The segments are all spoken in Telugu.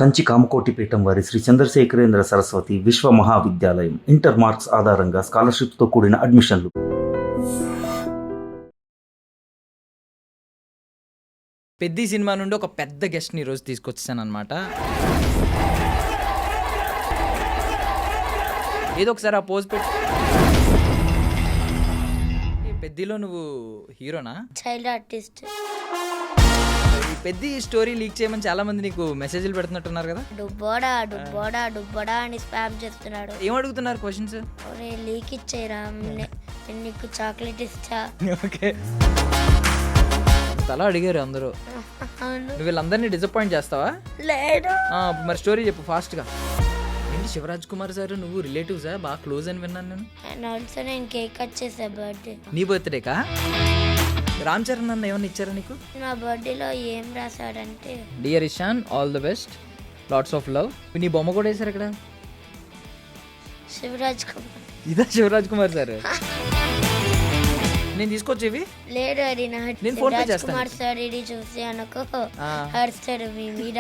కంచి కామకోటి పీఠం వారి శ్రీ చంద్రశేఖరేంద్ర సరస్వతి విశ్వ మహావిద్యాలయం ఇంటర్ మార్క్స్ ఆధారంగా స్కాలర్షిప్తో కూడిన అడ్మిషన్లు. పెద్ది సినిమా నుండి ఒక పెద్ద గెస్ట్ని ఈరోజు తీసుకొచ్చాను అనమాట. ఏదో ఒకసారి ఆ పోజ్ పెట్టి. పెద్దిలో నువ్వు హీరోనా? Child artist. ఈ పెద్ది స్టోరీ లీక్ చేయమని చాలా మంది నీకు మెసేజ్లు పెడుతున్నట్టున్నారు కదా. డుబ్బోడా డుబ్బోడా డుబ్బోడా అని స్పామ్ చేస్తున్నాడు. ఏం అడుగుతున్నారు క్వశ్చన్స్? ఒరే లీక్ ఇచ్చేరా, నేను నీకు చాక్లెట్ ఇస్తా. ఓకే, అలా అడిగారు అందరూ. అవును. నువ్వు వీళ్ళందరినీ డిసప్పాయింట్ చేస్తావా? లేడు. మరి స్టోరీ చెప్పు ఫాస్ట్గా. ఏంటి శివరాజ్ కుమార్ సార్ నువ్వు రిలేటివ్సా? బాగా క్లోజ్ అని విన్నాను నేను. అండ్ ఆల్సో నేను కేక్ కట్ చేసా బర్త్డే. నీ బర్త్డేకా? రామ్ చరణ్ అన్న ఏమన్నా ఇచ్చారా నీకు? నా బర్త్డేలో ఏం రాశాడంటే, dear Ishan, all the best, lots of love. నీ బొమ్మ కూడా వేశారు ఇక్కడ. శివరాజ్ కుమార్. ఇదా శివరాజ్ కుమార్ సార్? నేను తీసుకొచ్చేవి. లేడు అది నా నేను ఫోన్ పే శివరాజ్ చేస్తాను. కుమార్ సార్ ఇది చూసి అనుకో ఆ. హర్స్తాడు మీ మీద.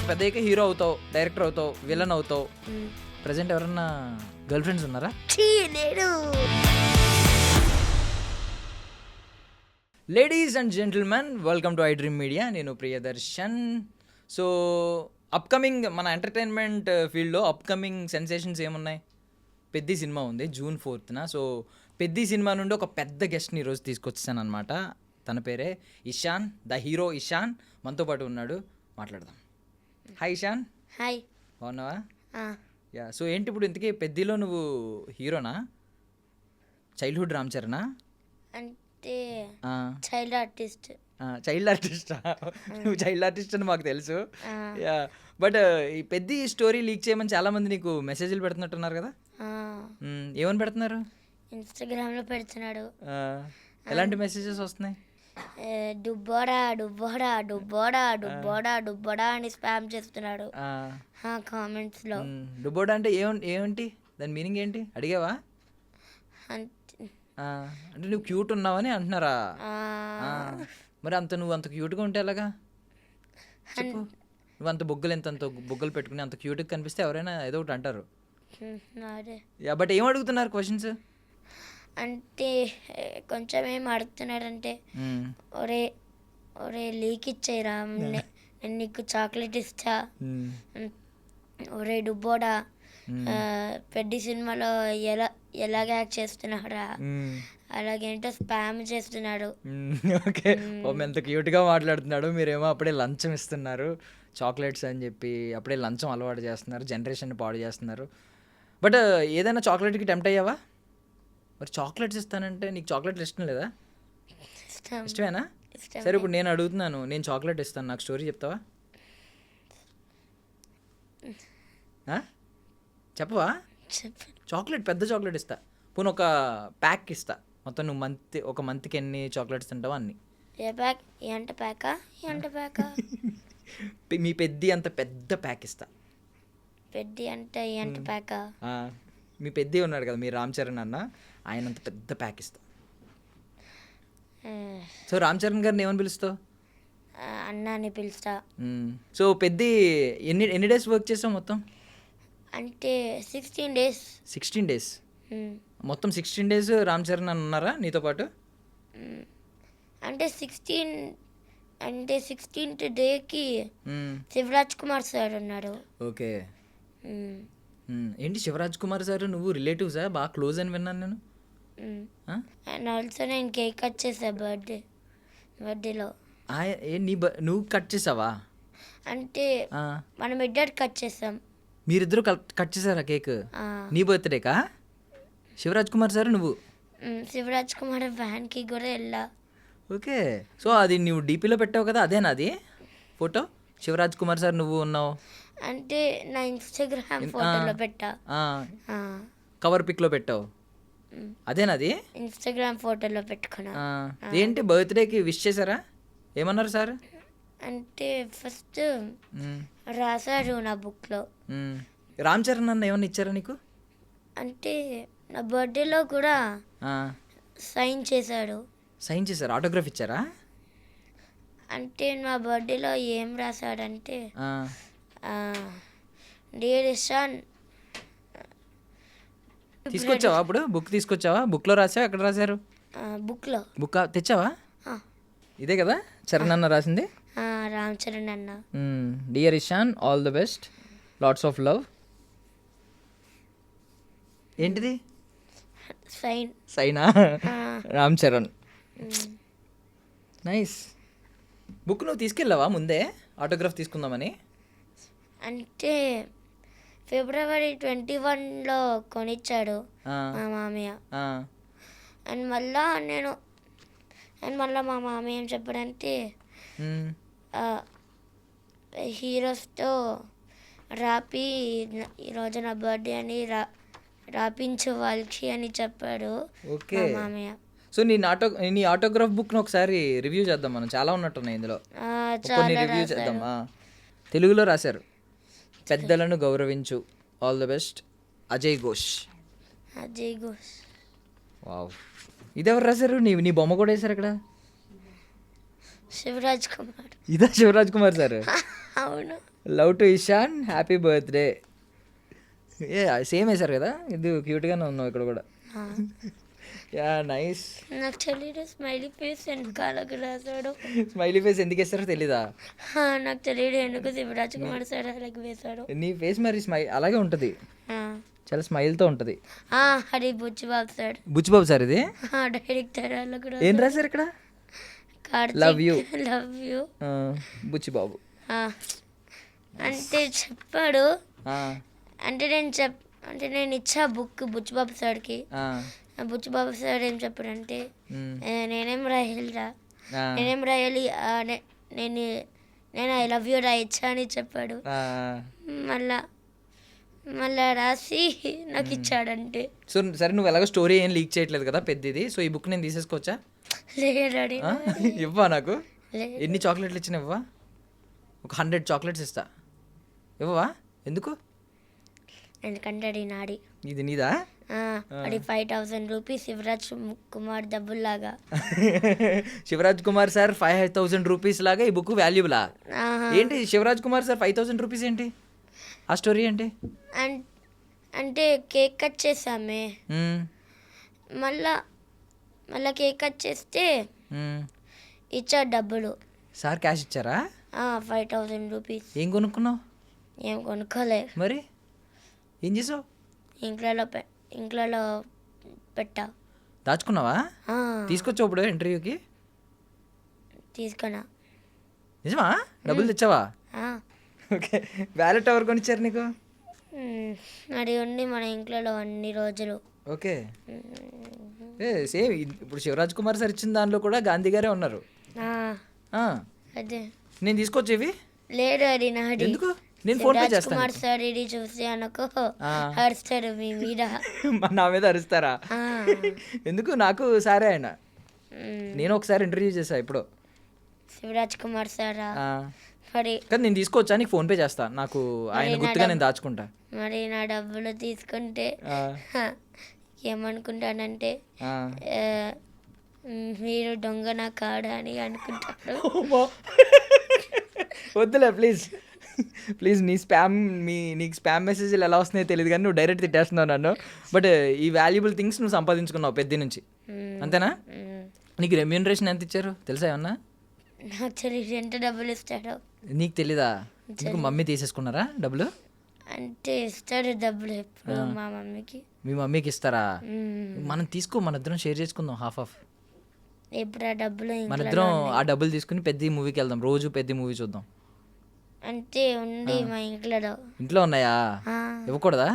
పెద్దయ్యాక హీరో అవుతావు, డైరెక్టర్ అవుతావు, విలన్ అవుతావు. మ్. ప్రజెంట్ ఎవరన్నా గర్ల్ ఫ్రెండ్స్ ఉన్నారా? ఛీ, లేడు. Ladies and gentlemen, welcome to I dream media. నేను ప్రియదర్శన్. సో అప్కమింగ్ మన ఎంటర్టైన్మెంట్ ఫీల్డ్లో అప్కమింగ్ సెన్సేషన్స్ ఏమున్నాయి? పెద్ది సినిమా ఉంది June 4th. So Peddi cinema నుండి ఒక పెద్ద గెస్ట్ని ఈరోజు తీసుకొచ్చాను అనమాట. తన పేరే ఇషాన్, ద హీరో ఇషాన్ మనతో పాటు ఉన్నాడు. మాట్లాడదాం. హాయ్ ఇషాన్. హాయ్. బాగున్నావా? ఆ. యా. సో ఏంటి ఇప్పుడు ఇంతకీ పెద్దిలో నువ్వు హీరోనా? చైల్డ్హుడ్ రామ్ చరణా? అంటే ఆ. Child artist. చైల్డ్ ఆర్టిస్టా? నువ్వు చైల్డ్ ఆర్టిస్ట్ అని మాకు తెలుసు. ఆ. యా. బట్ ఈ పెద్ద స్టోరీ లీక్ చేయమని చాలా మంది నీకు మెసేజ్లు పెడుతున్నట్టున్నారు కదా. ఏమని పెడుతున్నారు? ఇన్స్టాగ్రామ్లో పెడుతున్నాడు. ఎలాంటి మెసేజెస్ వస్తున్నాయి? డుబ్బోడా డుబ్బోడా డుబ్బోడా డుబ్బోడా డుబ్బోడా అని స్పామ్ చేస్తున్నాడు కామెంట్స్లో. డుబ్బోడా అంటే ఏమిటి దాని మీనింగ్ ఏంటి అడిగావా? అంటే నువ్వు క్యూట్ ఉన్నావని అంటున్నారా? మరి నువ్వు అంత క్యూట్గా ఉంటే ఎలాగా చెప్పు? నువ్వు అంత బొగ్గలు అంత బొగ్గలు పెట్టుకుని అంత క్యూట్గా కనిపిస్తే ఎవరైనా ఏదో ఒకటి అంటారు. యా. బట్ ఏం అడుగుతున్నారు క్వశ్చన్స్? అంటే కొంచెం ఏం అడుగుతున్నాడంటే, ఒరే ఒరే లీక్ ఇచ్చేరా, నేను నీకు చాక్లెట్ ఇస్తా. ఒరే డుబ్బోడా, పెద్ద సినిమాలో ఎలాగ యాక్ట్ చేస్తున్నాడా, అలాగేంటో స్పామ్ చేస్తున్నాడు. ఓకే, ఎంత క్యూట్గా మాట్లాడుతున్నాడు. మీరేమో అప్పుడే లంచం ఇస్తున్నారు, చాక్లెట్స్ అని చెప్పి అప్పుడే లంచం అలవాటు చేస్తున్నారు, జనరేషన్ పాడు చేస్తున్నారు. బట్ ఏదైనా చాక్లెట్కి టెంప్ట్ అయ్యావా? మరి చాక్లెట్స్ ఇస్తానంటే నీకు చాక్లెట్లు ఇష్టం లేదా? ఇష్టమేనా? సరే, ఇప్పుడు నేను అడుగుతున్నాను, నేను చాక్లెట్ ఇస్తాను, నాకు స్టోరీ చెప్తావా? చెప్పవా? చాక్లెట్, పెద్ద చాక్లెట్ ఇస్తా. పోనీ ఒక ప్యాక్ ఇస్తా. మొత్తం నువ్వు ఒక మంత్కి ఎన్ని చాక్లెట్స్ తింటావా అన్ని. ఏ ప్యాక్? ఎంత ప్యాకా? ఎంత ప్యాకా? మీ పెద్ది అంత పెద్ద ప్యాక్ ఇస్తా. పెద్ద అంటే ఎంత ప్యాకా? మీ పెద్ది ఉన్నాడు కదా, మీ రామ్ చరణ్ అన్న, ఆయన అంత పెద్ద ప్యాక్ ఇస్తా. సో రామ్ చరణ్ గారిని ఏమని పిలుస్తావు? అన్న అని పిలుస్తా. సో పెద్ది ఎన్ని డేస్ వర్క్ చేసావు మొత్తం? అంటే 16 days. 16 days. మొత్తం 16 days రామ్ చరణ్ అని ఉన్నారా నీతో పాటు? అంటే 16th డేకి శివరాజ్ కుమార్ సార్ ఉన్నాడు. ఓకే. ఏంటి శివరాజ్ కుమార్ సార్ నువ్వు రిలేటివ్సా? బాగా క్లోజ్ అని విన్నాను నేను. అండ్ ఆల్సో నేను కేక్ కట్ చేసా బర్త్డేలో. నువ్వు కట్ చేసావా? అంటే మనం ఇద్దరు కట్ చేసాం. మీరిద్దరు కట్ చేసారా కేక్? నీ బర్త్డేకా? శివరాజ్ కుమార్ సార్ నువ్వు? శివరాజ్ కుమార్ ఫ్యాన్కి కూడా వెళ్ళా. ఓకే. సో అది నువ్వు డీపీలో పెట్టావు కదా, అదేనా అది ఫోటో? శివరాజ్ కుమార్ సార్ నువ్వు ఉన్నావు అంటే నా ఇన్స్టాగ్రామ్ ఫోటోలో పెట్టా. కవర్ పిక్లో పెట్టావు, అదేనా అది? ఇన్స్టాగ్రామ్ ఫోటోలో పెట్టుకున్నా. ఏంటి బర్త్డేకి విష్ చేశారా? ఏమన్నారు సార్? అంటే ఫస్ట్ రాశారు నా బుక్లో. రామ్ చరణ్ అన్న ఏమన్నా ఇచ్చారా నీకు? అంటే నా బర్త్డేలో కూడా సైన్ చేశాడు. సైన్ చేశారు, ఆటోగ్రాఫ్ ఇచ్చారా? అంటే నా బర్త్డేలో ఏం రాశాడంటే ఆ, డియర్ సన్ తీసుకొచ్చావా అప్పుడు బుక్ తీసుకొచ్చావా? బుక్లో రాసావా? ఎక్కడ రాశారు? బుక్లో బుక్ తెచ్చావా? ఇదే కదా చరణ్ అన్న రాసింది. రామ్ చరణ్ అన్న. Dear Ishan, all the best, lots of love. ఏంటిది సైన్. సైనా? రామ్ చరణ్. నైస్. బుక్ నువ్వు తీసుకెళ్ళావా ముందే ఆటోగ్రాఫ్ తీసుకుందామని? అంటే ఫిబ్రవరి 21లో కొనిచ్చాడు ఆ, మా మామయ్య. ఆ, అండ్ మళ్ళీ మా మామయ్య ఏం చెప్పాడంటే మ్, హీరోస్తో రాపి ఈరోజు నా బర్త్డే అని రాపించు వాళ్ళకి అని చెప్పాడు ఓకే. మా మామయ్య. సో నీ ఆటోగ్రాఫ్ బుక్ను ఒకసారి రివ్యూ చేద్దాం. మనం చాలా ఉన్నట్టున్నాయి ఇందులో. కొన్ని చాలా రివ్యూ చేద్దాం. తెలుగులో రాశారు, పెద్దలను గౌరవించు, all the best, Ajay Ghosh. Ajay Ghosh. Wow. ఇది ఎవరు రాశారు? నీ బొమ్మ కూడా వేశారు అక్కడ. శివరాజ్ కుమార్. ఇదా శివరాజ్ కుమార్ సార్? అవును. Love to Ishan, happy birthday. Same వేశారు కదా. ఇది క్యూట్గానే ఉన్నావు ఇక్కడ కూడా. Yeah, nice. నాకు తెలియదు స్మైలీ ఫేస్ వెనకాలకు రాశాడు. స్మైలీ ఫేస్ ఎందుకు వేస్తారో తెలీదా? నాకు తెలియదు ఎందుకు శివరాజ్ కుమార్ సార్ అలాగే వేశాడు. నీ ఫేస్ మరి అలాగే ఉంటుంది, చాలా స్మైల్తో ఉంటుంది. అది బుచ్చిబాబు సార్. బుచ్చిబాబు సార్ ఇది డైరెక్టర్ వాళ్ళకు ఏం రాశారు ఇక్కడ? Love you. Love you Buchibabu అంటే చెప్పాడు. ఆ, అంటే నేను ఇచ్చా బుక్ బుచ్చిబాబు సార్కి. ఆ, బుచ్చిబాబు సార్ ఏం చెప్పాడంటే మ్, నేనేం రాయాలిరా, ఆ, నేనేం రాయాలి, నేను ఐ లవ్ యూ రాయచ్చా అని చెప్పాడు. ఆ. మళ్ళా రాసి నాకు ఇచ్చాడంటే. సో సరే, నువ్వు ఎలాగో స్టోరీ ఏం లీక్ చేయట్లేదు కదా పెద్దది, సో ఈ బుక్ నేను తీసేసుకోవచ్చా? లేడాడి. ఇవ్వా నాకు? లేదు. ఎన్ని చాక్లెట్లు ఇచ్చినా ఇవ్వా? ఒక 100 చాక్లెట్స్ ఇస్తా, ఇవ్వవా? ఎందుకు? ఎందుకంటే అది నాడి. ఇది నీదా? అది 5,000 రూపీస్ శివరాజ్ కుమార్ డబ్బుల్లాగా. శివరాజ్ కుమార్ సార్ 5,000 రూపీస్ లాగా ఈ బుక్ వాల్యూబులా? ఏంటి శివరాజ్ కుమార్ సార్ 5,000 రూపీస్ ఏంటి? ఆ స్టోరీ ఏంటి? అంటే కేక్ కట్ చేసామే, మ్మ్. మళ్ళా కేక్ కట్ చేస్తే మ్మ్. ఇచ్చాడు డబ్బులు. సార్ క్యాష్ ఇచ్చారా? 5,000 రూపీస్. ఏం కొనుక్కున్నావు? ఏం కొనుక్కోలే. మరి ఏం చేసావు? ఇంట్లో పెట్టా. దాచుకున్నావా? తీసుకొచ్చావు ఇప్పుడు ఇంటర్వ్యూకి? తీసుకున్నా. నిజమా? డబ్బులు తెచ్చావా? ఓకే. వ్యాలెట్ ఎవరు కొనిచ్చారు నీకు? అది ఉండి మన ఇంట్లో అన్ని రోజులు. ఓకే. సేమ్ ఇప్పుడు శివరాజ్ కుమార్ సార్ ఇచ్చిన దానిలో కూడా గాంధీ గారే ఉన్నారు. అదే నేను తీసుకొచ్చేవి లేడు, అది నాది. ఎందుకు? నేను ఫోన్ పే చేస్తాను. కుమార్ సార్ ఇది చూసి అనుకో అరుస్తారు మీ మీద. నా మీద అరుస్తారా? ఎందుకు? నాకు సారే ఆయన. నేను ఒకసారి ఇంటర్వ్యూ చేశా ఇప్పుడు. శివరాజ్ కుమార్ సారా? మరి కానీ నేను తీసుకోవచ్చా? నీకు ఫోన్ పే చేస్తా, నాకు ఆయన గుర్తుగా నేను దాచుకుంటా. మరి నా డబ్బులు తీసుకుంటే ఏమనుకుంటానంటే మీరు దొంగ నా కాడ అని అనుకుంటారు. వద్దులే ప్లీజ్ ప్లీజ్. నీకు స్పామ్ మెసేజ్లు ఎలా వస్తున్నాయో తెలియదు కానీ నువ్వు డైరెక్ట్ తిట్టేస్తున్నావు నన్ను. బట్ ఈ వాల్యుబుల్ థింగ్స్ నువ్వు సంపాదించుకున్నావు పెద్ద నుంచి, అంతేనా? నీకు రెమ్యూనరేషన్ ఎంత ఇచ్చారు తెలుసా ఏమన్నా? నాకు తెలియదు ఎంత డబ్బులు ఇస్తాడో. నీకు తెలీదా? నీకు మమ్మీ తీసేసుకున్నారా డబ్బులు? అంటే ఇస్తాడు డబ్బులు ఎప్పుడు మా మమ్మీకి. మీ మమ్మీకి ఇస్తారా? మనం తీసుకో, మన ఇద్దరం షేర్ చేసుకుందాం హాఫ్ ఆఫ్. ఎప్పుడు ఆ డబ్బులు మన ఇద్దరం ఆ డబ్బులు తీసుకుని పెద్ద మూవీకి వెళ్దాం, రోజు పెద్ద మూవీ చూద్దాం. అంటే ఉంది మా ఇంట్లో ఉన్నాయా? ఇవ్వకూడదా?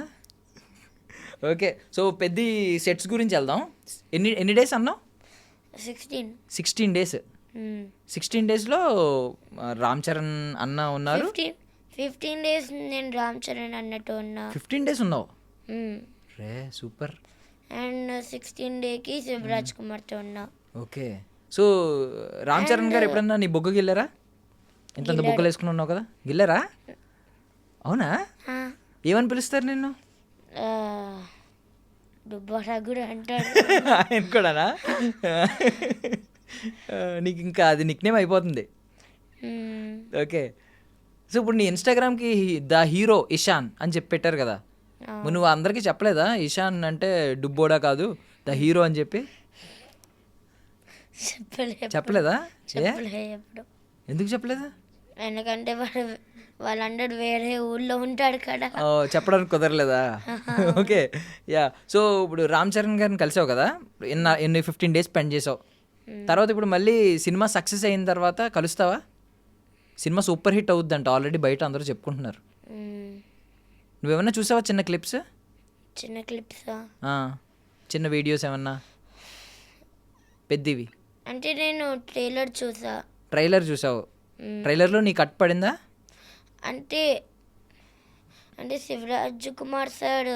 ఓకే. సో పెద్ద సెట్స్ గురించి వెళ్దాం. ఎన్ని డేస్ అన్నావు? 16 డేస్. 16 డేస్లో రామ్ చరణ్ అన్న ఉన్నారు. 15 డేస్ నేను రామ్ చరణ్ అన్నట్టు ఉన్నా. 15 డేస్ ఉన్నావు రే, సూపర్. అండ్ 16 డేకి శివరాజ్ కుమార్తో ఉన్నా. ఓకే. సో రామ్ చరణ్ గారు ఎప్పుడన్నా నీ బొగ్గకి వెళ్ళారా? ఇంత బొగ్గలు వేసుకుని ఉన్నావు కదా, గిల్లారా? అవునా? ఏమని పిలుస్తారు నిన్ను? దుబ్బారా కూడా అంటాడు. ఆయన కూడానా? నీకు ఇంకా అది నిక్నేమ్ అయిపోతుంది. మ్మ్. ఓకే. సో ఇప్పుడు నీ ఇన్స్టాగ్రామ్కి ద హీరో ఇషాన్ అని చెప్పి పెట్టారు కదా, మరి నువ్వు అందరికీ చెప్పలేదా ఇషాన్ అంటే డుబ్బోడా కాదు ద హీరో అని చెప్పి? చెప్పలేదా? చెప్పలే ఎప్పుడు. ఎందుకు చెప్పలేదు? ఎందుకంటే వాళ్ళందరూ వేరే ఊళ్ళో ఉంటాడు కదా. చెప్పడానికి కుదరలేదా? Okay, yeah. సో ఇప్పుడు రామ్ చరణ్ గారిని కలిసావు కదా, ఎన్ని 15 days స్పెండ్ చేసావు. తర్వాత ఇప్పుడు మళ్ళీ సినిమా సక్సెస్ అయిన తర్వాత కలుస్తావా? సినిమా సూపర్ హిట్ అవుద్దంట, ఆల్రెడీ బయట అందరూ చెప్పుకుంటున్నారు. మ్మ్. నువ్వేమన్నా చూసావా చిన్న క్లిప్స్? చిన్న క్లిప్సా? చిన్న వీడియోస్ ఏమన్నా పెద్దవి? అంటే నేను ట్రైలర్ చూసా. ట్రైలర్ చూసావు? ట్రైలర్లో నీ కట్ పడిందా? అంటే అంటే శివరాజ్ కుమార్ సార్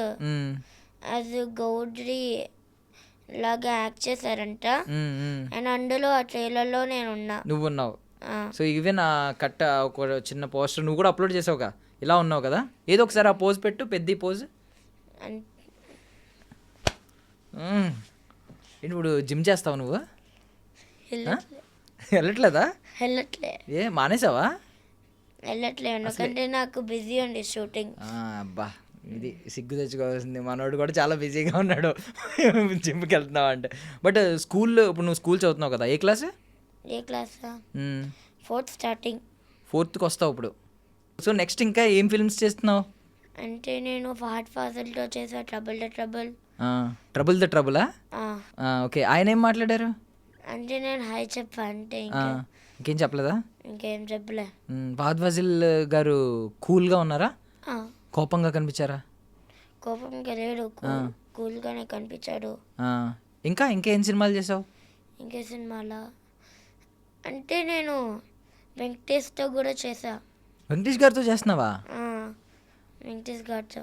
యాజ్ గౌడ్రి లాగా యాక్ట్ చేశారంట. అండ్ అందులో ఆ ట్రైలర్లో నేను ఉన్నా. నువ్వు ఉన్నావు. సో ఈవెన్ ఆ కట్ట ఒక చిన్న పోస్టర్ నువ్వు కూడా అప్లోడ్ చేసావుగా, ఇలా ఉన్నావు కదా, ఏదో ఒకసారి ఆ పోజ్ పెట్టు, పెద్ద పోజ్. ఇప్పుడు జిమ్ చేస్తావు నువ్వు? వెళ్ళట్లేదా? వెళ్ళట్లే. ఏ మానేసావా? వెళ్ళట్లే ఎందుకంటే నాకు బిజీ ఉంది షూటింగ్. అబ్బా, ఇది సిగ్గు తెచ్చుకోవాల్సింది. మనోడు కూడా చాలా బిజీగా ఉన్నాడు జిమ్కి వెళ్తున్నావు అంటే. బట్ స్కూల్లో ఇప్పుడు నువ్వు స్కూల్ చదువుతున్నావు కదా, ఏ క్లాస్? ఏ క్లాసా? 4th starting. 4th వస్తావు ఇప్పుడు. సో నెక్స్ట్ ఇంకా ఏం ఫిల్మ్స్ చేస్తున్నావు? అంటే నేను ఫహద్ ఫాజిల్తో చేసా trouble the trouble. Trouble the ట్రబులా? ఓకే. ఆయన ఏం మాట్లాడారు? అంటే నేను హాయ్ చెప్పా అంతే, ఇంకేం చెప్పలేదా? ఇంకేం చెప్పలే. ఫహద్ ఫాజిల్ గారు కూల్గా ఉన్నారా, కోపంగా కనిపించారా? కోపంగా లేడు, కూల్గానే కనిపించాడు. ఇంకేం సినిమాలు చేసావు? ఇంకే సినిమాలా అంటే నేను వెంకటేష్తో కూడా చేసా. వెంకటేష్ గారితో చేస్తున్నావా? వెంకటేష్ గారితో.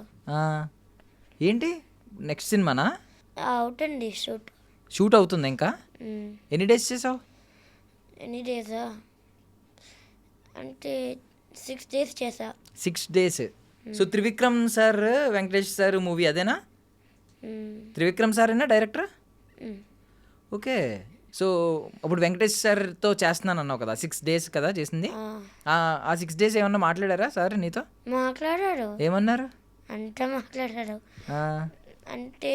ఏంటి నెక్స్ట్ సినిమానా? అవుతుంది షూట్ అవుతుంది ఇంకా. ఎన్ని డేస్ చేసావు? ఎన్ని డేసా అంటే 6 days చేసా. 6 days. So Trivikram sir Venkatesh sir movie అదేనా? త్రివిక్రమ్ సారేనా డైరెక్టర్? ఓకే. సో అప్పుడు వెంకటేష్ సార్తో చేస్తున్నాను అన్నావు కదా, 6 days కదా చేసింది. ఆ 6 days ఏమన్నా మాట్లాడారా సార్ నీతో? మాట్లాడారు. ఏమన్నారు? అంతా మాట్లాడారు. అంటే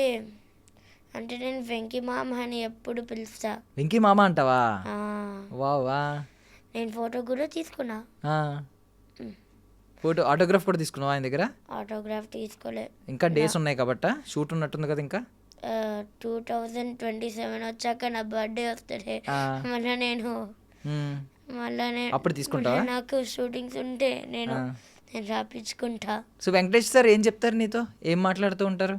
అంటే నేను వెంకీ మామ అని ఎప్పుడు పిలుస్తా. వెంకీ మామ అంటావా? వా. నేను ఫోటో కూడా తీసుకున్నా. ఫోటో ఆటోగ్రాఫ్ కూడా తీసుకున్నావా ఆయన దగ్గర? ఆటోగ్రాఫ్ తీసుకోలే, ఇంకా డేస్ ఉన్నాయి కాబట్టి షూట్ ఉన్నట్టుంది కదా ఇంకా. 2027 వచ్చాక నా బర్త్డే వస్తుంది, మళ్ళీ నేను అప్పుడు తీసుకుంటావా? నాకు షూటింగ్స్ ఉంటే నేను రాపించుకుంటా. సో వెంకటేష్ సార్ ఏం చెప్తారు నీతో, ఏం మాట్లాడుతూ ఉంటారు?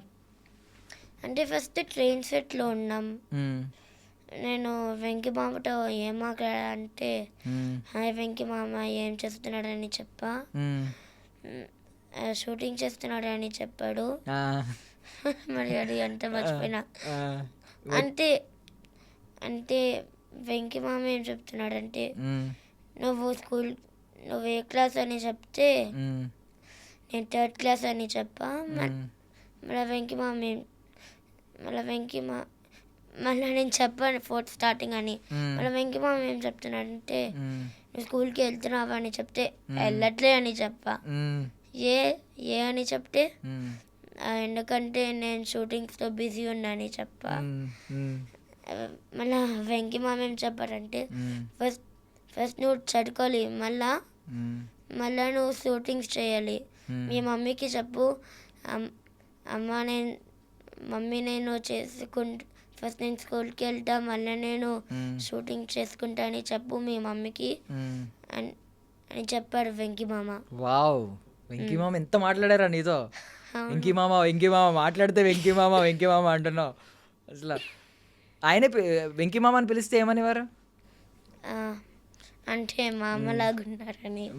అంటే ఫస్ట్ ట్రైన్ సెట్లో ఉన్నాం, నేను వెంకీ మామతో ఏం మాట్లాడాలంటే హాయ్ వెంకీ మామ ఏం చేస్తున్నాడని చెప్పా, షూటింగ్ చేస్తున్నాడని చెప్పాడు. మరి అది అంత మర్చిపోయినా. అంటే వెంకీ మామ ఏం చెప్తున్నాడంటే నువ్వు ఏ క్లాస్ అని చెప్తే నేను 3rd class అని చెప్పా. మళ్ళీ నేను చెప్పాను 4th starting అని. మళ్ళీ వెంకీ మామ ఏం చెప్తున్నాడంటే నువ్వు స్కూల్కి వెళ్తున్నావా అని చెప్తే వెళ్ళట్లే అని చెప్పా. ఏ అని చెప్తే ఎందుకంటే నేను షూటింగ్స్తో బిజీ ఉన్నా అని చెప్పా. మళ్ళీ వెంకీ మామ ఏం చెప్పారంటే ఫస్ట్ నువ్వు చదువుకోవాలి, మళ్ళా నువ్వు షూటింగ్స్ చేయాలి. మీ మమ్మీకి చెప్పు మమ్మీ నేను ఫస్ట్ నేను స్కూల్కి వెళ్తా, మళ్ళీ నేను షూటింగ్ చేసుకుంటా అని చెప్పు మీ మమ్మీకి అని చెప్పాడు వెంకీ మామ. వావ్, వెంకీ మామ ఎంత మాట్లాడారా నీతో? వెంకీ మామ మాట్లాడితే వెంకీ మామ అంటున్నావు అసలు. ఆయనే వెంకీ మామ అని పిలిస్తే ఏమనేవారు? అంటే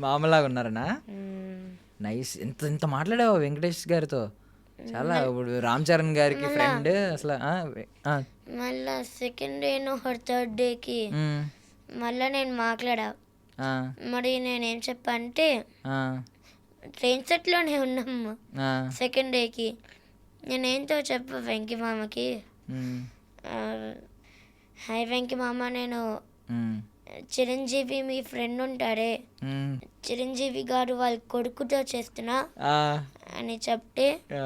మామలాగా ఉన్నారనా? నైస్. ఎంత మాట్లాడావా వెంకటేష్ గారితో? చాలా. ఇప్పుడు రామ్ చరణ్ గారికి ఫ్రెండ్ అసలు. మళ్ళా 2nd day 3rd dayకి మళ్ళీ నేను మాట్లాడా. మరి నేనేం చెప్పా అంటే ట్రైన్ సెట్లోనే ఉన్నాము 2nd dayకి. నేనేంతో చెప్పా వెంకీ మామకి హాయ్ వెంకీ మామ నేను చిరంజీవి మీ ఫ్రెండ్ ఉంటాడే, మ్మ్. చిరంజీవి గారు వాళ్ళ కొడుకుతో చేస్తున్నా ఆ, అని చెప్తే ఆ,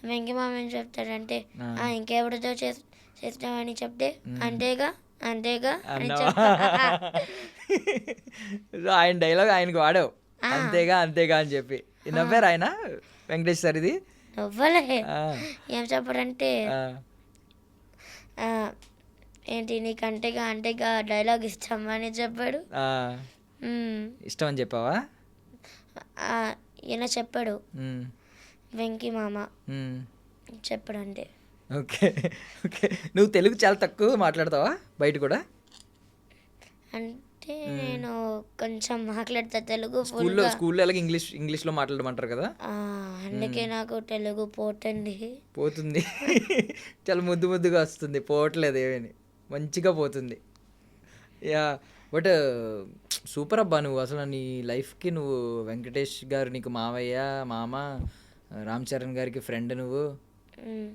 వెంకీ మామ ఏం చెప్తాడంటే ఆ. ఇంకెవరితో చేస్తామని చెప్తే అంతేగా అంతేగా అని అన్నావా? చెప్తా. సో ఆయన డైలాగ్ ఆయనకు వాడావు, అంతేగా అంతేగా అని చెప్పి. నవ్వారు ఆయన వెంకటేష్ సార్ ఇది. నవ్వలే. ఆ, ఏం చెప్పాడంటే ఆ, ఆ, ఏంటి నీకు అంటేగా డైలాగ్ ఇస్తామని చెప్పాడు. ఆ. మ్మ్. ఇష్టం అని చెప్పావా? ఆ, ఈయన చెప్పాడు మ్మ్. వెంకీ మామ మ్మ్. చెప్పాడంటే. Okay okay. నువ్వు తెలుగు చాలా తక్కువ మాట్లాడతావా బయట కూడా? అంటే నేను కొంచెం మాట్లాడతా తెలుగు స్కూల్లో ఫుల్గా. స్కూల్లో ఎలాగ ఇంగ్లీష్లో మాట్లాడమంటారు కదా, అందుకే నాకు తెలుగు పోతుంది. పోతుంది. చాలా ముద్దు ముద్దుగా వస్తుంది, పోవట్లేదు ఏమని, మంచిగా పోతుంది. యా, బట్ సూపర్ అబ్బా నువ్వు అసలు. నీ లైఫ్కి నువ్వు వెంకటేష్ గారు నీకు మావయ్య, మామ, రామ్ చరణ్ గారికి ఫ్రెండ్ నువ్వు. మ్మ్.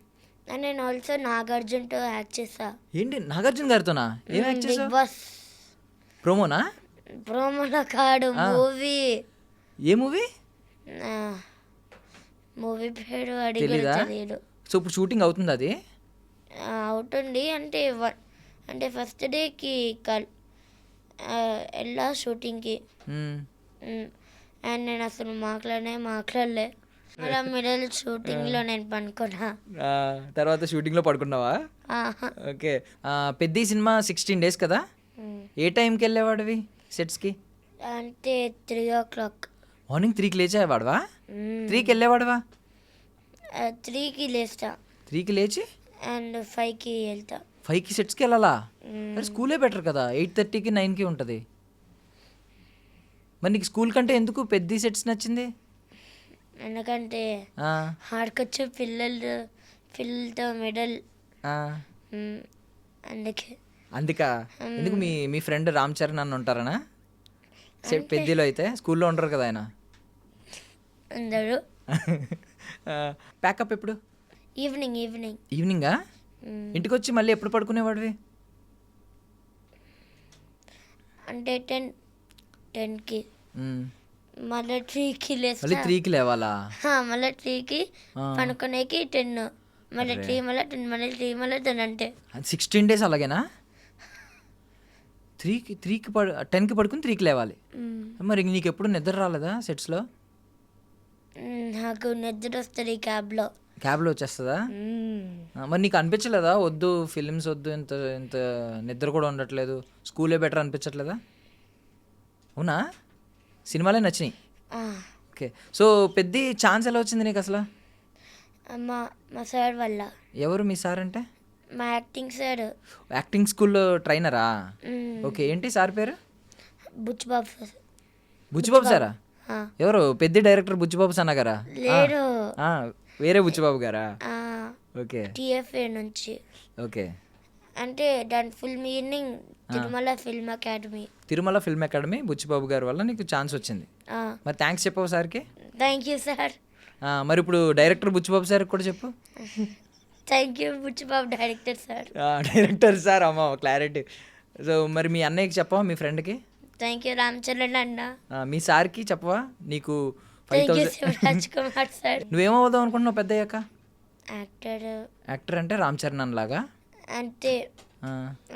అండ్ నేను ఆల్సో నాగార్జున్తో యాక్ట్ చేస్తా ఏంటి నాగార్జున గారితోనా? ఏం యాక్ట్ బిగ్ చేసావు? బాస్ ప్రోమోనా? ప్రోమోలో కాడు, మూవీ. ఏ మూవీ? మూవీ పేరు అడిగి తెలీదా? తెలియదు. సో ఇప్పుడు షూటింగ్ అవుతుంది అది? అవుతుంది అంటే అంటే ఫస్ట్ డేకి వెళ్ళా షూటింగ్కి. మ్మ్. అండ్ నేను అసలు మాట్లాడలే. అలా మిడిల్ షూటింగ్లో నేను పనుకున్నా. ఆ, తర్వాత షూటింగ్లో పడుకున్నావా? ఆహా. ఓకే. పెద్ద సినిమా 16 days కదా? ఏ టైంకి వెళ్ళేవాడివి సెట్స్కి? అంటే 3 o'clock. మార్నింగ్ 3కి లేచేవాడువా? 3కి వెళ్ళేవాడువా? 3కి లేస్తా 3కి లేచి అండ్ 5కి వెళ్తా. 5కి సెట్స్కి వెళ్ళాలా? మరి స్కూలే బెటర్ కదా, 8:30కి 9కి ఉంటుంది. మరి నీకు స్కూల్ కంటే ఎందుకు పెద్ద సెట్స్ నచ్చింది? ఎందుకంటే ఆ, ఆడుకొచ్చే పిల్లలతో మిడల్, ఆ. అందుకే. అందుకా? ఎందుకు మీ మీ ఫ్రెండ్ రామ్ చరణ్ అన్న ఉంటారనా సెట్ పెద్దలో? అయితే స్కూల్లో ఉంటారు కదా ఆయన. అందరూ ప్యాకప్ ఎప్పుడు? ఈవినింగ్. ఈవినింగా? ఇంటికి వచ్చి మళ్ళీ ఎప్పుడు పడుకునేవాడివి? అంటే 10కి మ్మ్. మళ్ళీ 3కి లేస్తా. మళ్ళీ 3కి లేవాలా? మళ్ళీ 3కి పనుకునేకి 10, మళ్ళీ 3, మళ్ళీ 10, మళ్ళీ 3, మళ్ళీ 10 అంటే. 16 days అలాగేనా? 10కి 10కి పడుకుని 3కి లేవాలి. మరి నీకు ఎప్పుడు నిద్ర రాలేదా సెట్స్లో? నాకు నిద్ర వస్తుంది క్యాబ్లో. క్యాబ్లో వచ్చేస్తుందా? మరి నీకు అనిపించలేదా వద్దు ఫిలిమ్స్ వద్దు, ఇంత ఇంత నిద్ర కూడా ఉండట్లేదు, స్కూలే బెటర్ అనిపించట్లేదా? అవునా? సినిమాలే నచ్చినాయి. ఓకే. సో పెద్ద ఛాన్స్ ఎలా వచ్చింది నీకు అసలు? మా సార్ వల్ల. ఎవరు మీ సార్ అంటే? మా యాక్టింగ్ సార్. యాక్టింగ్ స్కూల్లో ట్రైనరా? ఓకే. ఏంటి సార్ పేరు? బుచ్చిబాబు. బుచ్చిబాబు సారా? ఎవరు? పెద్ద డైరెక్టర్ బుచ్చిబాబు సన్న గారా? లేడు, వేరే బుచ్చిబాబు గారా? ఓకే. TFA నుంచి. ఓకే. అంటే దాని full meaning Tirumala film academy. Tirumala film academy Buchibabu గారి వల్ల నీకు ఛాన్స్ వచ్చింది. మరి థ్యాంక్స్ చెప్పావు సార్కి? Thank you sir. మరి ఇప్పుడు డైరెక్టర్ బుచ్చిబాబు సార్కి కూడా చెప్పు. Thank you Buchibabu director sir. Director sir, అమ్మ క్లారిటీ. సో మరి మీ అన్నయ్యకి చెప్పవా, మీ ఫ్రెండ్కి? థ్యాంక్ యూ రామ్ చరణ్ అన్న. మీ సార్కి చెప్పవా నీకు thank you 5,000? Shivaraj Kumar sir. నువ్వేమవుదాం అనుకుంటున్నావు పెద్ద అయ్యాక? యాక్టర్. యాక్టర్ అంటే రామ్ చరణ్ అన్నలాగా?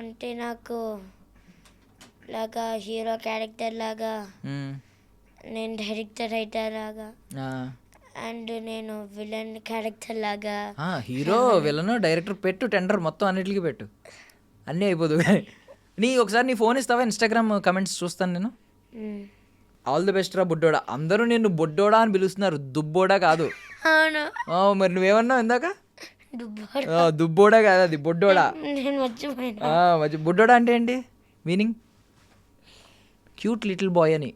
అంటే నాకు లాగా హీరో క్యారెక్టర్ లాగా, నేను డైరెక్టర్ రైటర్ లాగా, అండ్ నేను విలన్ క్యారెక్టర్ లాగా. హీరో, విలన్, డైరెక్టర్ పెట్టు, టెండర్ మొత్తం అన్నిటికీ పెట్టు, అన్నీ అయిపోదు. ఒకసారి నీ ఫోన్ ఇస్తావా? ఇన్స్టాగ్రామ్ కమెంట్స్ చూస్తాను నేను. ఆల్ ది బెస్ట్ రా బుడ్డోడా. అందరూ నిన్ను బొడ్డోడా అని పిలుస్తున్నారు, దుబ్బోడా కాదు. అవును. మరి నువ్వేమన్నావు ఇందాక? దుబ్బోడా. దుబ్బోడా కాదు, అది బొడ్డోడా. నేను మర్చిపోయినా. బుడ్డోడా అంటే ఏంటి మీనింగ్? క్యూట్ లిటిల్ బాయ్ అని.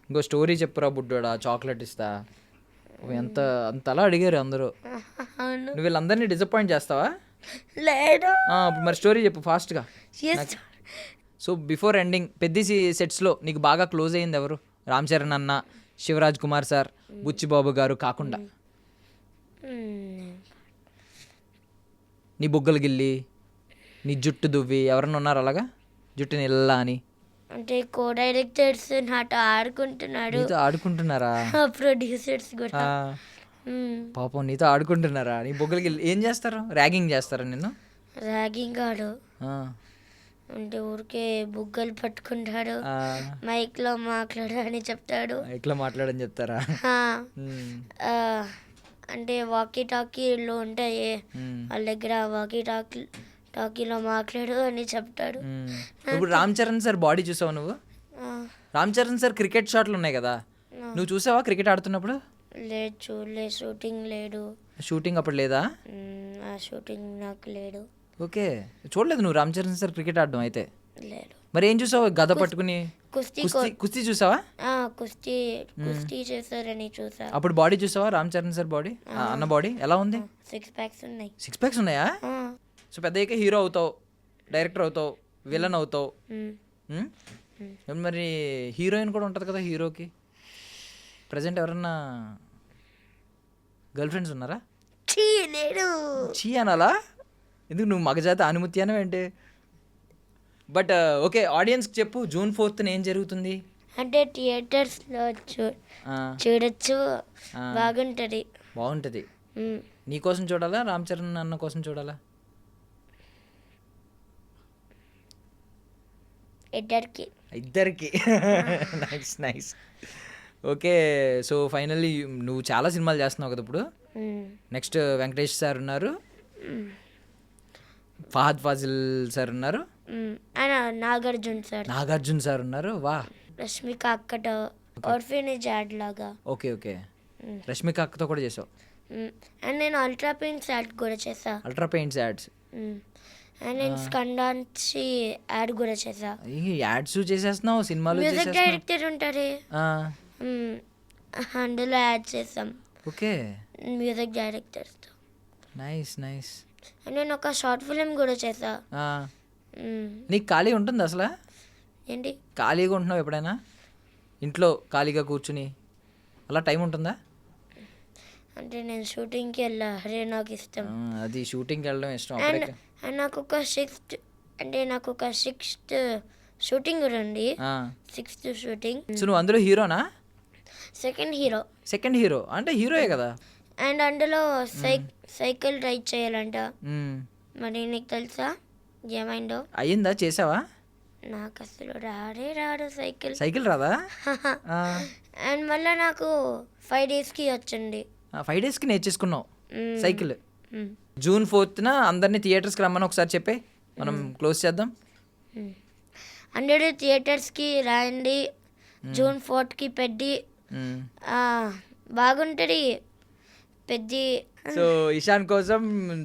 ఇంకో స్టోరీ చెప్పురా బుడ్డోడా, చాక్లెట్ ఇస్తా. అంతలా అడిగారు అందరూ. అవును. నువ్వు వీళ్ళందరినీ డిసప్పాయింట్ చేస్తావా? లేదు. మరి స్టోరీ చెప్పు ఫాస్ట్గా. సో బిఫోర్ ఎండింగ్ పెద్ద సెట్స్లో నీకు బాగా క్లోజ్ అయ్యింది ఎవరు? రామ్ చరణ్ అన్న, శివరాజ్ కుమార్ సార్, బుచ్చిబాబు గారు కాకుండా నీ బొగ్గలు గిల్లి నీ జుట్టు దువ్వి ఎవరన్నా ఉన్నారు అలాగా జుట్టుని ఇలా అని అంటే కో డైరెక్టర్స్ నాతో ఆడుకుంటున్నాడు, నీతో ఆడుకుంటున్నారా? ప్రొడ్యూసర్స్ కూడా. ఆ, పాపం నీతో ఆడుకుంటున్నారా? నీ బొగ్గలకి ఏం చేస్తారు? ర్యాగింగ్ చేస్తారా నిన్ను? ర్యాగింగ్ ఆడు ఆ, అంటే ఊరికే బుగ్గలు పట్టుకుంటాడు, ఆ, మైక్లో మాట్లాడు అని చెప్తాడు. ఇట్లా మాట్లాడని చెప్తారా? ఆ, ఉమ్, ఆ, అంటే వాకీ టాకీలు ఉంటాయి ఉమ్, వాళ్ళ దగ్గర, వాకీ టాకీలో మాట్లాడు అని చెప్తాడు. ఉమ్. ఇప్పుడు రామ్ చరణ్ సార్ బాడీ చూసావా నువ్వు? ఆ, రామ్ చరణ్ సార్ క్రికెట్ షాట్లు ఉన్నాయి కదా, నువ్వు చూసావా క్రికెట్ ఆడుతున్నప్పుడు? లేదు చూడలే, షూటింగ్ లేడు. షూటింగ్ అప్పుడు లేదా? ఆ షూటింగ్ నాకు లేడు. ఓకే, చూడలేదు నువ్వు రామ్ చరణ్ సార్ క్రికెట్ ఆడడం అయితే? లేడు. మరి ఏం చూసావు? గద పట్టుకుని కుస్తీ కుస్తీ చూసావా? కుస్తీ చేస్తారని చూసా. అప్పుడు బాడీ చూసావా రామ్ చరణ్ సార్ బాడీ? అన్న బాడీ ఎలా ఉంది? 6 ప్యాక్స్ ఉన్నాయి. 6 ప్యాక్స్ ఉన్నాయా? ఆ, సో పెద్ద అయ్యాక హీరో అవుతావు, డైరెక్టర్ అవుతావు, విలన్ అవుతావు. ఉమ్. మరి హీరోయిన్ కూడా ఉంటుంది కదా హీరోకి. ప్రజెంట్ ఎవరన్నా గర్ల్ ఫ్రెండ్స్ ఉన్నారా? ఛీ, లేడు. చీ అనాలా? ఎందుకు నువ్వు మగజాత అనుమతి ఏంటి? బట్ ఓకే, ఆడియన్స్కి చెప్పు జూన్ 4th ఏం జరుగుతుంది? అంటే థియేటర్స్లో ఆ, చూడొచ్చు, ఆ. బాగుంటుంది. బాగుంటుంది. ఉమ్. నీ కోసం చూడాలా రామ్ చరణ్ అన్న కోసం చూడాలా? ఇద్దరికి. ఇద్దరికి. Nice nice. Okay, so finally నువ్వు చాలా సినిమాలు చేస్తున్నావు కదా ఇప్పుడు. నెక్స్ట్ వెంకటేష్ సార్ ఉన్నారు, ఫహద్ ఫాజిల్ సార్ ఉన్నారు, నాగార్జున సార్ ఉన్నారు. వా, రష్మిక అక్కట ఆర్ఫనేజ్ యాడ్ లాగా. ఓకే ఓకే, రష్మిక అక్కతో కూడా చేసావు. అండ్ నేను అల్ట్రా పెయింట్స్ యాడ్ కూడా చేసా. Ultra paints ads. అండ్ నేను స్కండాన్సి యాడ్ కూడా చేసా. యాడ్స్ చేసేస్తున్నావు, సినిమాలు మ్యూజిక్ డైరెక్టర్ ఉంటారు, అందులో యాడ్ చేసాం. ఓకే, మ్యూజిక్ డైరెక్టర్తో. Nice nice. అండ్ నేను ఒక షార్ట్ ఫిల్మ్ కూడా చేసా. నీకు ఖాళీ ఉంటుంది అసలు? ఏంటి ఖాళీగా ఉంటున్నావు ఎప్పుడైనా? ఇంట్లో ఖాళీగా కూర్చుని అలా టైం ఉంటుందా? అంటే నేను షూటింగ్కి వెళ్ళా, అరే నాకు ఇష్టం. అది షూటింగ్కి వెళ్ళడం ఇష్టం. అండ్ నాకు ఒక సిక్స్త్ షూటింగ్ కూడా ఉంది. 6th shooting. సో నువ్వు అందులో హీరోనా? Second hero. సెకండ్ హీరో అంటే హీరోయే కదా. అండ్ అందులో సైకిల్ రైడ్ చేయాలంట. మరి నీకు తెలుసా ఏమైందో? అయ్యిందా? చేసావా? నాకు అసలు రాడు సైకిల్ రాదా? అండ్ మళ్ళీ నాకు 5 daysకి వచ్చింది. 5 daysకి నేర్చేసుకున్నావు సైకిల్. జూన్ 4th అందరినీ థియేటర్స్కి రమ్మని ఒకసారి చెప్పే, మనం క్లోజ్ చేద్దాం. అందరూ థియేటర్స్కి రండి, జూన్ 4th పెద్ది బాగుంటుంది. పెద్ది. సో ఇషాన్ కోసం,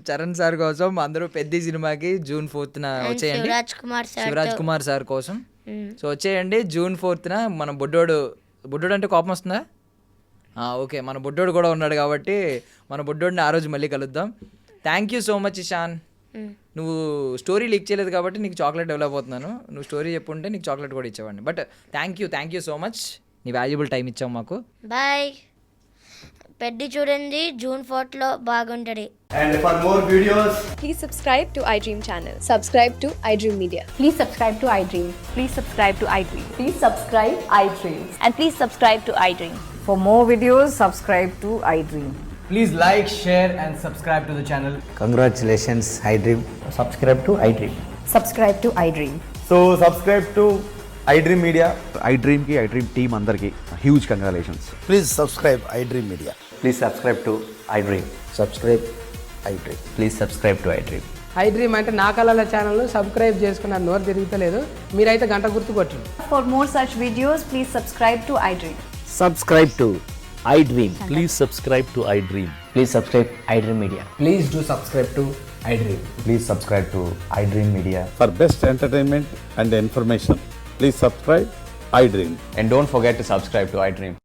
చరణ్ సార్ కోసం అందరూ పెద్ద సినిమాకి జూన్ 4th వచ్చేయండి. శివరాజ్ కుమార్ సార్ కోసం సో వచ్చేయండి జూన్ 4th. మన బుడ్డోడు అంటే కోపం వస్తుందా? ఓకే, మన బుడ్డోడు కూడా ఉన్నాడు కాబట్టి మన బుడ్డోడిని ఆ రోజు మళ్ళీ కలుద్దాం. Thank you so much Ishan. నువ్వు స్టోరీ లీక్ చేయలేదు కాబట్టి నీకు చాక్లెట్ డెవలప్ అవుతున్నాను. నువ్వు స్టోరీ చెప్పుంటే నీకు చాక్లెట్ కూడా ఇచ్చేవాడిని. But thank you so much, నీ వాల్యుబుల్ టైం ఇచ్చావు మాకు. బాయ్. పెద్ది చూడండి, జూన్ 4th బాగుంటుంది. And for more videos, please subscribe to iDream channel. Subscribe to iDream Media. Please subscribe to iDream. Please subscribe to iDream. Please subscribe iDream. And please subscribe to iDream. For more videos, subscribe to iDream. please like, share and subscribe to the channel. Congratulations, iDream. Subscribe to iDream. Subscribe to iDream. So subscribe to iDream Media. iDream ki iDream team andarki huge congratulations. Please subscribe iDream Media. Please subscribe to iDream. Subscribe iDream. Please subscribe to iDream. iDream అంటే నా కళల ఛానల్ సబ్స్క్రైబ్ చేసుకున్న నోరు తిరుగుతలేదు, మీరైతే గంట గుర్తు కొట్టండి. For more such videos, please subscribe to iDream. Subscribe to iDream. Please subscribe to iDream. Please subscribe iDream Media. Please do subscribe to iDream. Please subscribe to iDream Media. For best entertainment and information, please subscribe iDream. And don't forget to subscribe to iDream.